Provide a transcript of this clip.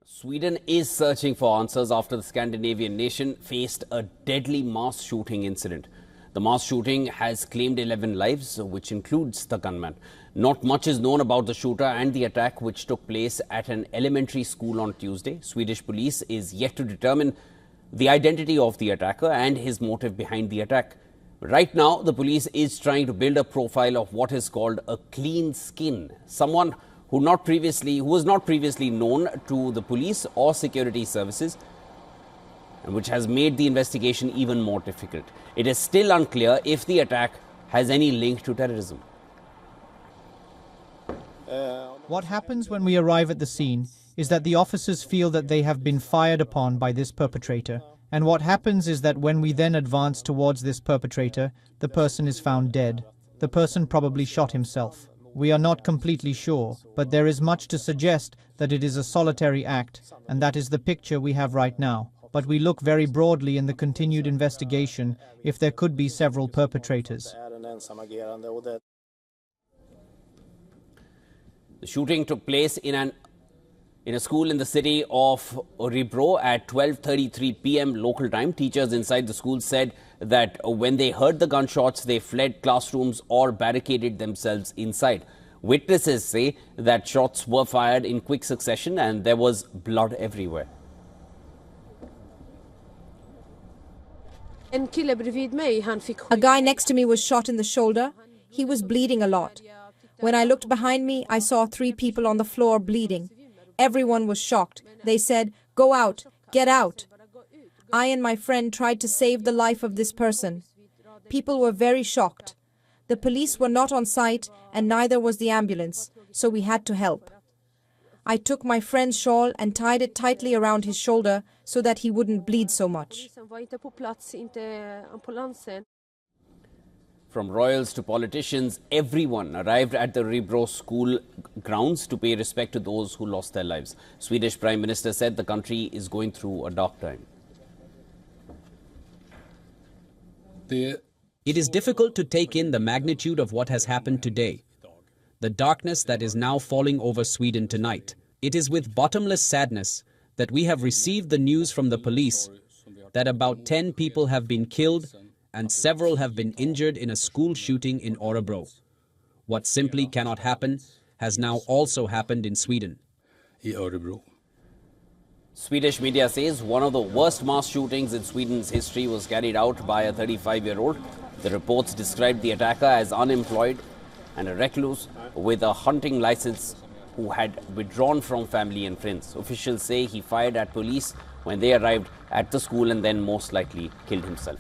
Sweden is searching for answers after the Scandinavian nation faced a deadly mass shooting incident. The mass shooting has claimed 11 lives, which includes the gunman. Not much is known about the shooter and the attack, which took place at an elementary school on Tuesday. Swedish police is yet to determine the identity of the attacker and his motive behind the attack. Right now, the police is trying to build a profile of what is called a clean skin, someone who was not previously known to the police or security services, and which has made the investigation even more difficult. It is still unclear if the attack has any link to terrorism. What happens when we arrive at the scene is that the officers feel that they have been fired upon by this perpetrator. And what happens is that when we then advance towards this perpetrator, the person is found dead. The person probably shot himself. We are not completely sure, but there is much to suggest that it is a solitary act, and that is the picture we have right now. But we look very broadly in the continued investigation if there could be several perpetrators. The shooting took place in a school in the city of Orebro at 12:33 p.m. local time. Teachers inside the school said that when they heard the gunshots, they fled classrooms or barricaded themselves inside. Witnesses say that shots were fired in quick succession and there was blood everywhere. A guy next to me was shot in the shoulder. He was bleeding a lot. When I looked behind me, I saw 3 people on the floor bleeding. Everyone was shocked. They said, "Go out, get out." I and my friend tried to save the life of this person. People were very shocked. The police were not on site and neither was the ambulance, so we had to help. I took my friend's shawl and tied it tightly around his shoulder so that he wouldn't bleed so much. From royals to politicians, everyone arrived at the Orebro school grounds to pay respect to those who lost their lives. Swedish Prime Minister said the country is going through a dark time. It is difficult to take in the magnitude of what has happened today. The darkness that is now falling over Sweden tonight. It is with bottomless sadness that we have received the news from the police that about 10 people have been killed and several have been injured in a school shooting in Orebro. What simply cannot happen has now also happened in Sweden. Swedish media says one of the worst mass shootings in Sweden's history was carried out by a 35-year-old. The reports described the attacker as unemployed and a recluse with a hunting license who had withdrawn from family and friends. Officials say he fired at police when they arrived at the school and then most likely killed himself.